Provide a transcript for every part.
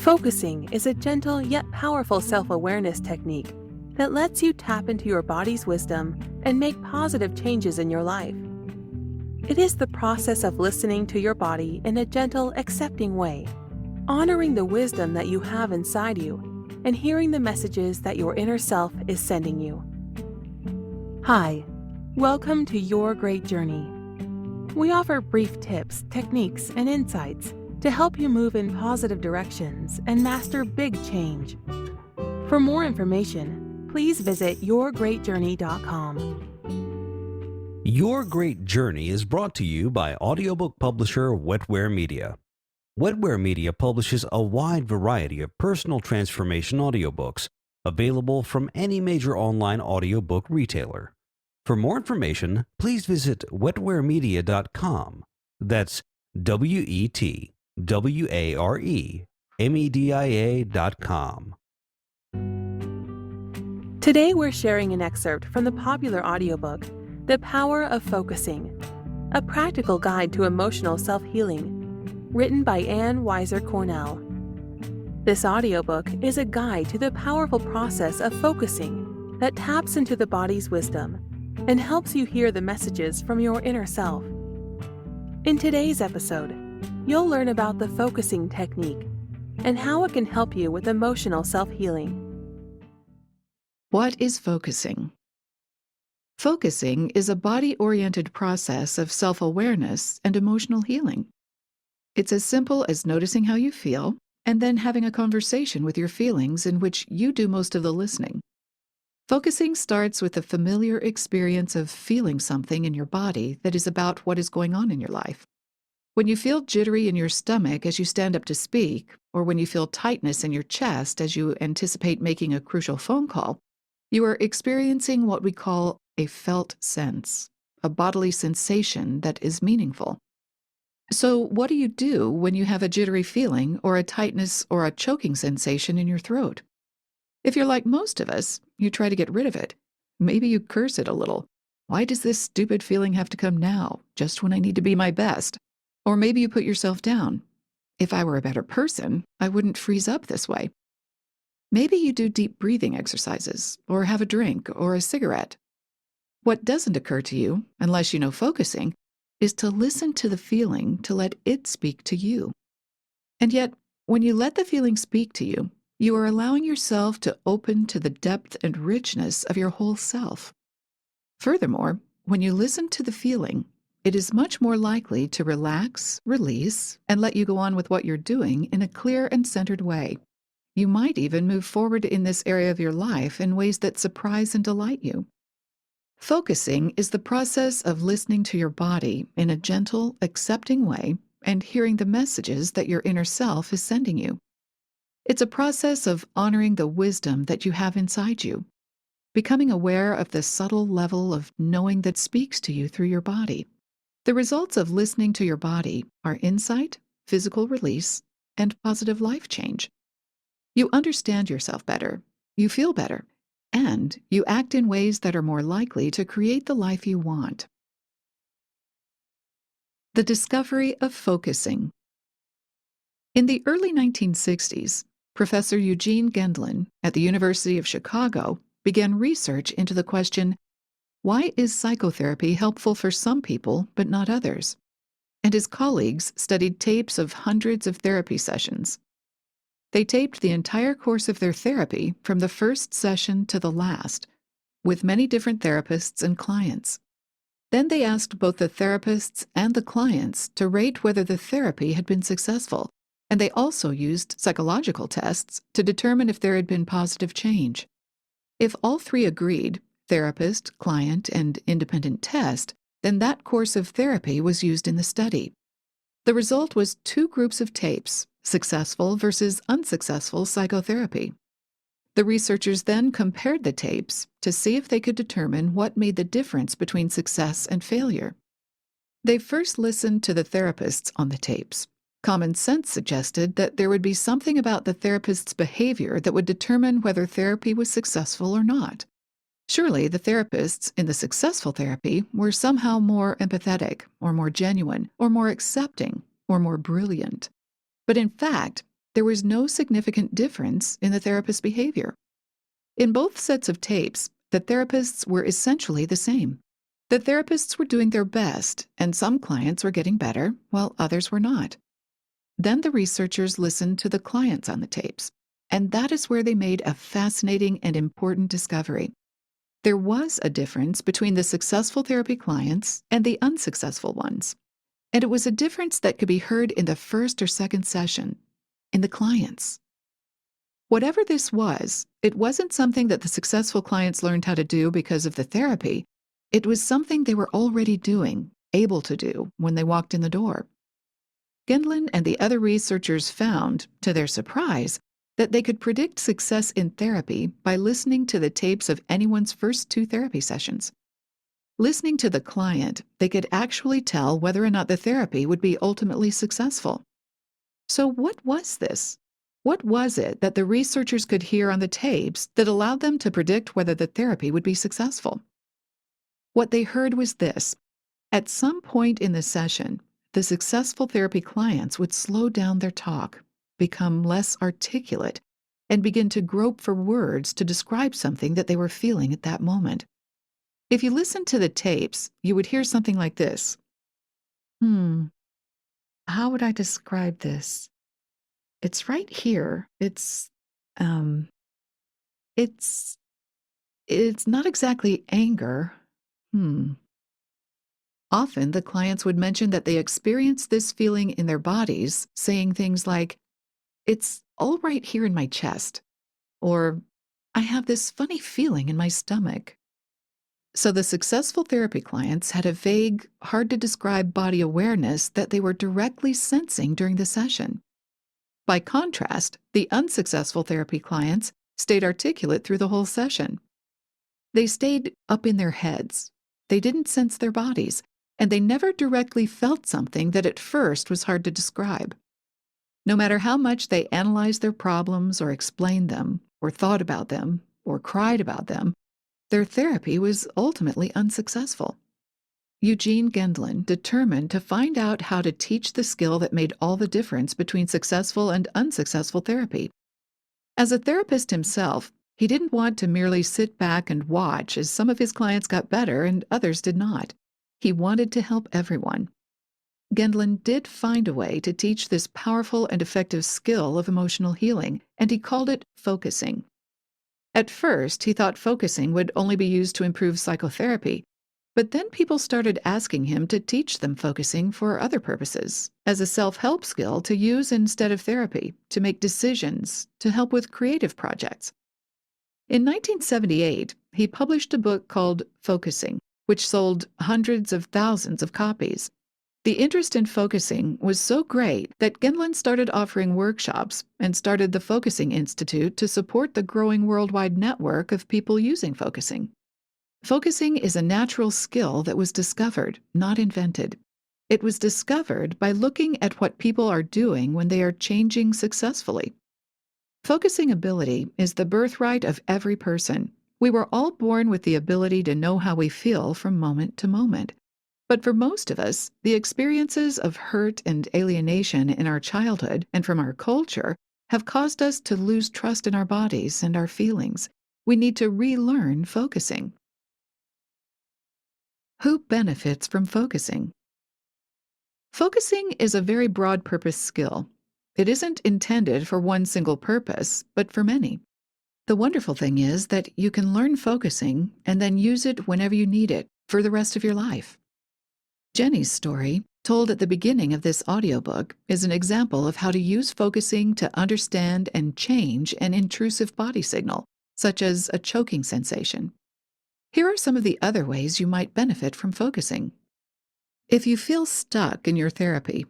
Focusing is a gentle yet powerful self-awareness technique that lets you tap into your body's wisdom and make positive changes in your life. It is the process of listening to your body in a gentle, accepting way, honoring the wisdom that you have inside you, and hearing the messages that your inner self is sending you. Hi, welcome to Your Great Journey. We offer brief tips, techniques, and insights to help you move in positive directions and master big change. For more information, please visit yourgreatjourney.com. Your Great Journey is brought to you by audiobook publisher Wetware Media. Wetware Media publishes a wide variety of personal transformation audiobooks available from any major online audiobook retailer. For more information, please visit wetwaremedia.com. That's WETWAREMEDIA.com. Today we're sharing an excerpt from the popular audiobook, The Power of Focusing, a practical guide to emotional self-healing, written by Ann Weiser Cornell. This audiobook is a guide to the powerful process of focusing that taps into the body's wisdom and helps you hear the messages from your inner self. In today's episode, you'll learn about the focusing technique and how it can help you with emotional self-healing. What is focusing? Focusing is a body-oriented process of self-awareness and emotional healing. It's as simple as noticing how you feel and then having a conversation with your feelings in which you do most of the listening. Focusing starts with the familiar experience of feeling something in your body that is about what is going on in your life. When you feel jittery in your stomach as you stand up to speak, or when you feel tightness in your chest as you anticipate making a crucial phone call, you are experiencing what we call a felt sense, a bodily sensation that is meaningful. So what do you do when you have a jittery feeling or a tightness or a choking sensation in your throat? If you're like most of us, you try to get rid of it. Maybe you curse it a little. Why does this stupid feeling have to come now, just when I need to be my best? Or maybe you put yourself down. If I were a better person, I wouldn't freeze up this way. Maybe you do deep breathing exercises, or have a drink or a cigarette. What doesn't occur to you, unless you know focusing, is to listen to the feeling to let it speak to you. And yet, when you let the feeling speak to you, you are allowing yourself to open to the depth and richness of your whole self. Furthermore, when you listen to the feeling, it is much more likely to relax, release, and let you go on with what you're doing in a clear and centered way. You might even move forward in this area of your life in ways that surprise and delight you. Focusing is the process of listening to your body in a gentle, accepting way and hearing the messages that your inner self is sending you. It's a process of honoring the wisdom that you have inside you, becoming aware of the subtle level of knowing that speaks to you through your body. The results of listening to your body are insight, physical release, and positive life change. You understand yourself better, you feel better, and you act in ways that are more likely to create the life you want. The discovery of focusing. In the early 1960s, Professor Eugene Gendlin at the University of Chicago began research into the question, why is psychotherapy helpful for some people but not others? And his colleagues studied tapes of hundreds of therapy sessions. They taped the entire course of their therapy from the first session to the last, with many different therapists and clients. Then they asked both the therapists and the clients to rate whether the therapy had been successful, and they also used psychological tests to determine if there had been positive change. If all three agreed, therapist, client, and independent test, then that course of therapy was used in the study. The result was two groups of tapes, successful versus unsuccessful psychotherapy. The researchers then compared the tapes to see if they could determine what made the difference between success and failure. They first listened to the therapists on the tapes. Common sense suggested that there would be something about the therapist's behavior that would determine whether therapy was successful or not. Surely the therapists in the successful therapy were somehow more empathetic, or more genuine, or more accepting, or more brilliant. But in fact, there was no significant difference in the therapist's behavior. In both sets of tapes, the therapists were essentially the same. The therapists were doing their best, and some clients were getting better, while others were not. Then the researchers listened to the clients on the tapes, and that is where they made a fascinating and important discovery. There was a difference between the successful therapy clients and the unsuccessful ones. And it was a difference that could be heard in the first or second session, in the clients. Whatever this was, it wasn't something that the successful clients learned how to do because of the therapy. It was something they were already doing, able to do, when they walked in the door. Gendlin and the other researchers found, to their surprise, that they could predict success in therapy by listening to the tapes of anyone's first 2 therapy sessions. Listening to the client, they could actually tell whether or not the therapy would be ultimately successful. So what was this? What was it that the researchers could hear on the tapes that allowed them to predict whether the therapy would be successful? What they heard was this. At some point in the session, the successful therapy clients would slow down their talk, become less articulate, and begin to grope for words to describe something that they were feeling at that moment. If you listened to the tapes, you would hear something like this. How would I describe this? It's right here. It's not exactly anger. Often the clients would mention that they experienced this feeling in their bodies, saying things like, "It's all right here in my chest," or "I have this funny feeling in my stomach." So the successful therapy clients had a vague, hard-to-describe body awareness that they were directly sensing during the session. By contrast, the unsuccessful therapy clients stayed articulate through the whole session. They stayed up in their heads. They didn't sense their bodies, and they never directly felt something that at first was hard to describe. No matter how much they analyzed their problems or explained them, or thought about them, or cried about them, their therapy was ultimately unsuccessful. Eugene Gendlin determined to find out how to teach the skill that made all the difference between successful and unsuccessful therapy. As a therapist himself, he didn't want to merely sit back and watch as some of his clients got better and others did not. He wanted to help everyone. Gendlin did find a way to teach this powerful and effective skill of emotional healing, and he called it focusing. At first, he thought focusing would only be used to improve psychotherapy, but then people started asking him to teach them focusing for other purposes, as a self-help skill to use instead of therapy, to make decisions, to help with creative projects. In 1978, he published a book called Focusing, which sold hundreds of thousands of copies. The interest in focusing was so great that Gendlin started offering workshops and started the Focusing Institute to support the growing worldwide network of people using focusing. Focusing is a natural skill that was discovered, not invented. It was discovered by looking at what people are doing when they are changing successfully. Focusing ability is the birthright of every person. We were all born with the ability to know how we feel from moment to moment. But for most of us, the experiences of hurt and alienation in our childhood and from our culture have caused us to lose trust in our bodies and our feelings. We need to relearn focusing. Who benefits from focusing? Focusing is a very broad-purpose skill. It isn't intended for one single purpose, but for many. The wonderful thing is that you can learn focusing and then use it whenever you need it for the rest of your life. Jenny's story, told at the beginning of this audiobook, is an example of how to use focusing to understand and change an intrusive body signal, such as a choking sensation. Here are some of the other ways you might benefit from focusing. If you feel stuck in your therapy,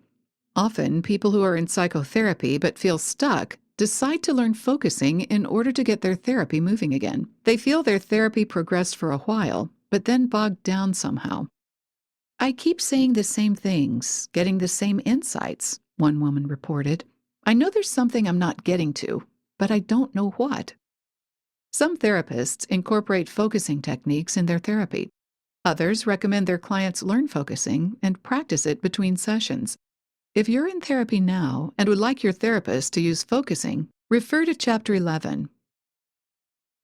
often people who are in psychotherapy but feel stuck decide to learn focusing in order to get their therapy moving again. They feel their therapy progressed for a while, but then bogged down somehow. "I keep saying the same things, getting the same insights," one woman reported. "I know there's something I'm not getting to, but I don't know what." Some therapists incorporate focusing techniques in their therapy. Others recommend their clients learn focusing and practice it between sessions. If you're in therapy now and would like your therapist to use focusing, refer to Chapter 11.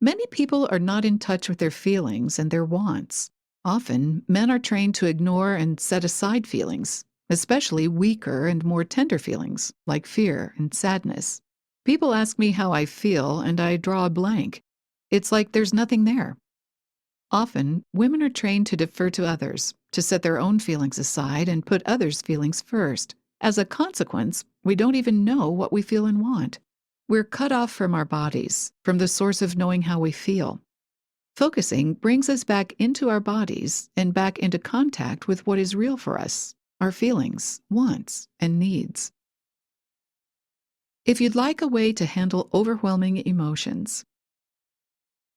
Many people are not in touch with their feelings and their wants. Often, men are trained to ignore and set aside feelings, especially weaker and more tender feelings, like fear and sadness. People ask me how I feel, and I draw a blank. It's like there's nothing there. Often, women are trained to defer to others, to set their own feelings aside and put others' feelings first. As a consequence, we don't even know what we feel and want. We're cut off from our bodies, from the source of knowing how we feel. Focusing brings us back into our bodies and back into contact with what is real for us, our feelings, wants, and needs. If you'd like a way to handle overwhelming emotions,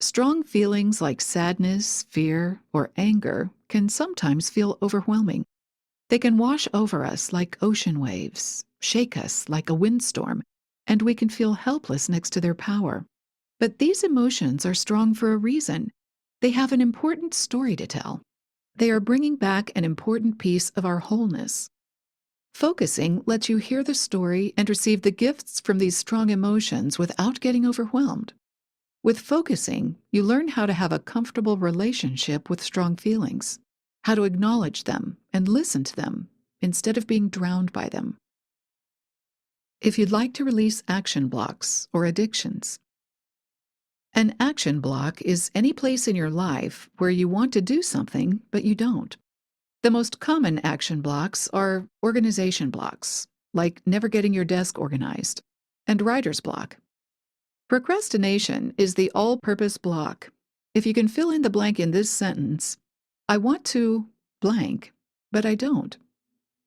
strong feelings like sadness, fear, or anger can sometimes feel overwhelming. They can wash over us like ocean waves, shake us like a windstorm, and we can feel helpless next to their power. But these emotions are strong for a reason. They have an important story to tell. They are bringing back an important piece of our wholeness. Focusing lets you hear the story and receive the gifts from these strong emotions without getting overwhelmed. With focusing, you learn how to have a comfortable relationship with strong feelings, how to acknowledge them and listen to them instead of being drowned by them. If you'd like to release action blocks or addictions. An action block is any place in your life where you want to do something, but you don't. The most common action blocks are organization blocks, like never getting your desk organized, and writer's block. Procrastination is the all-purpose block. If you can fill in the blank in this sentence, I want to blank, but I don't,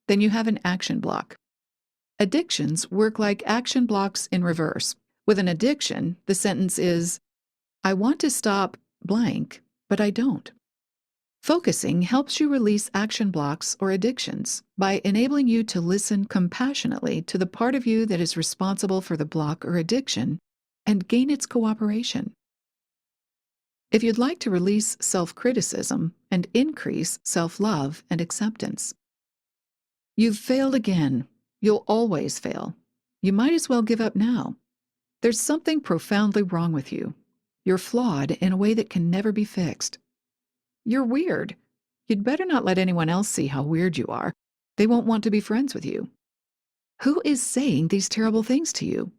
then you have an action block. Addictions work like action blocks in reverse. With an addiction, the sentence is, I want to stop blank, but I don't. Focusing helps you release action blocks or addictions by enabling you to listen compassionately to the part of you that is responsible for the block or addiction and gain its cooperation. If you'd like to release self-criticism and increase self-love and acceptance. You've failed again. You'll always fail. You might as well give up now. There's something profoundly wrong with you. You're flawed in a way that can never be fixed. You're weird. You'd better not let anyone else see how weird you are. They won't want to be friends with you. Who is saying these terrible things to you?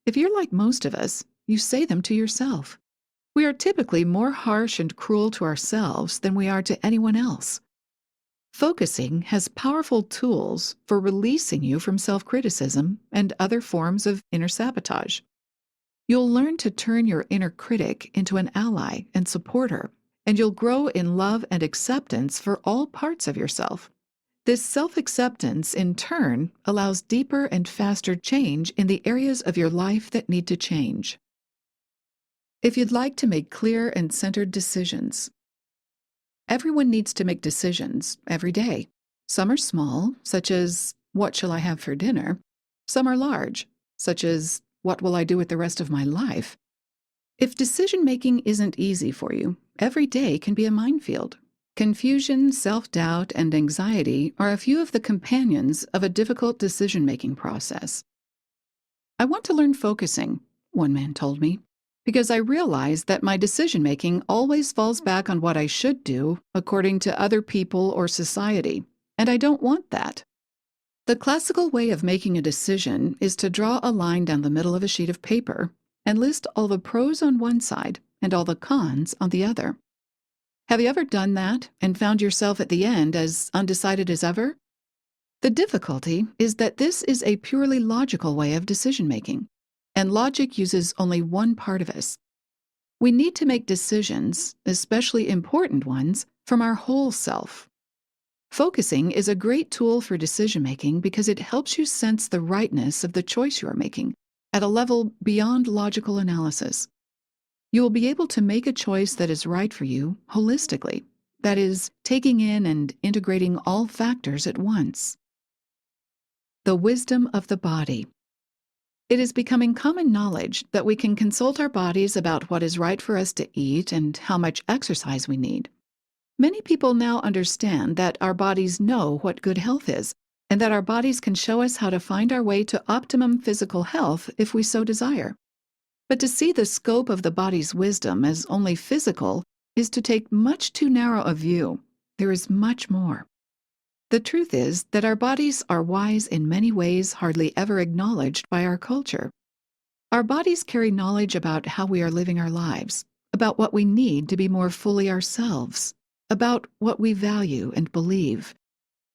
If you're like most of us, you say them to yourself. We are typically more harsh and cruel to ourselves than we are to anyone else. Focusing has powerful tools for releasing you from self-criticism and other forms of inner sabotage. You'll learn to turn your inner critic into an ally and supporter, and you'll grow in love and acceptance for all parts of yourself. This self-acceptance, in turn, allows deeper and faster change in the areas of your life that need to change. If you'd like to make clear and centered decisions. Everyone needs to make decisions every day. Some are small, such as, what shall I have for dinner? Some are large, such as, what will I do with the rest of my life? If decision-making isn't easy for you, every day can be a minefield. Confusion, self-doubt, and anxiety are a few of the companions of a difficult decision-making process. I want to learn focusing, one man told me, because I realize that my decision-making always falls back on what I should do according to other people or society, and I don't want that. The classical way of making a decision is to draw a line down the middle of a sheet of paper and list all the pros on one side and all the cons on the other. Have you ever done that and found yourself at the end as undecided as ever? The difficulty is that this is a purely logical way of decision-making, and logic uses only one part of us. We need to make decisions, especially important ones, from our whole self. Focusing is a great tool for decision-making because it helps you sense the rightness of the choice you are making at a level beyond logical analysis. You will be able to make a choice that is right for you holistically, that is, taking in and integrating all factors at once. The wisdom of the body. It is becoming common knowledge that we can consult our bodies about what is right for us to eat and how much exercise we need. Many people now understand that our bodies know what good health is, and that our bodies can show us how to find our way to optimum physical health if we so desire. But to see the scope of the body's wisdom as only physical is to take much too narrow a view. There is much more. The truth is that our bodies are wise in many ways hardly ever acknowledged by our culture. Our bodies carry knowledge about how we are living our lives, about what we need to be more fully ourselves, about what we value and believe,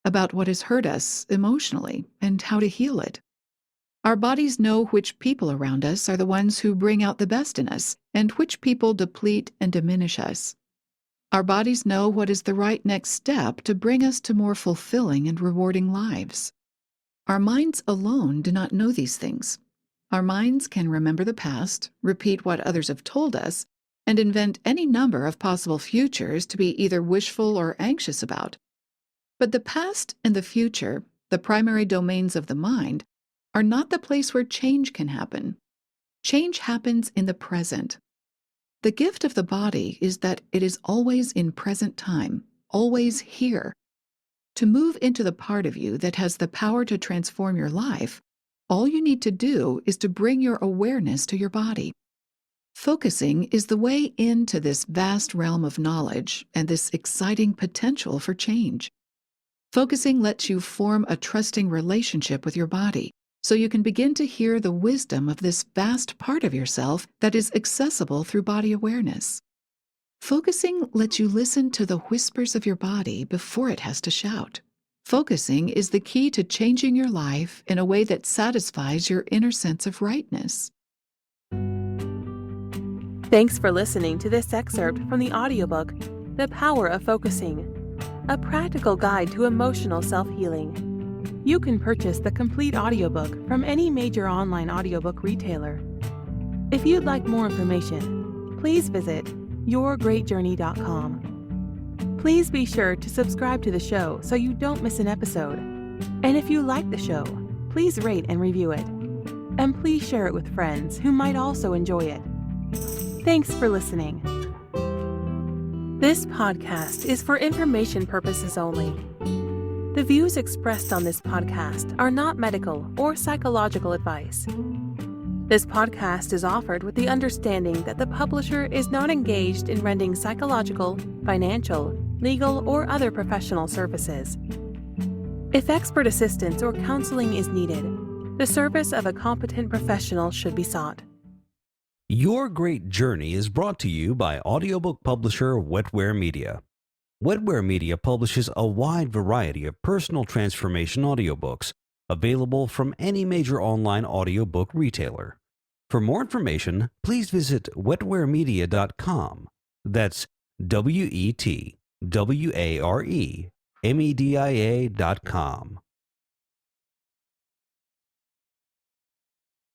about what has hurt us emotionally and how to heal it. Our bodies know which people around us are the ones who bring out the best in us and which people deplete and diminish us. Our bodies know what is the right next step to bring us to more fulfilling and rewarding lives. Our minds alone do not know these things. Our minds can remember the past, repeat what others have told us, and invent any number of possible futures to be either wishful or anxious about. But the past and the future, the primary domains of the mind, are not the place where change can happen. Change happens in the present. The gift of the body is that it is always in present time, always here. To move into the part of you that has the power to transform your life, all you need to do is to bring your awareness to your body. Focusing is the way into this vast realm of knowledge and this exciting potential for change. Focusing lets you form a trusting relationship with your body, so you can begin to hear the wisdom of this vast part of yourself that is accessible through body awareness. Focusing lets you listen to the whispers of your body before it has to shout. Focusing is the key to changing your life in a way that satisfies your inner sense of rightness. Thanks for listening to this excerpt from the audiobook, The Power of Focusing, a practical guide to emotional self-healing. You can purchase the complete audiobook from any major online audiobook retailer. If you'd like more information, please visit yourgreatjourney.com. Please be sure to subscribe to the show so you don't miss an episode. And if you like the show, please rate and review it. And please share it with friends who might also enjoy it. Thanks for listening. This podcast is for information purposes only. The views expressed on this podcast are not medical or psychological advice. This podcast is offered with the understanding that the publisher is not engaged in rendering psychological, financial, legal, or other professional services. If expert assistance or counseling is needed, the service of a competent professional should be sought. Your Great Journey is brought to you by audiobook publisher Wetware Media. Wetware Media publishes a wide variety of personal transformation audiobooks available from any major online audiobook retailer. For more information, please visit wetwaremedia.com. That's WETWAREMEDIA.com.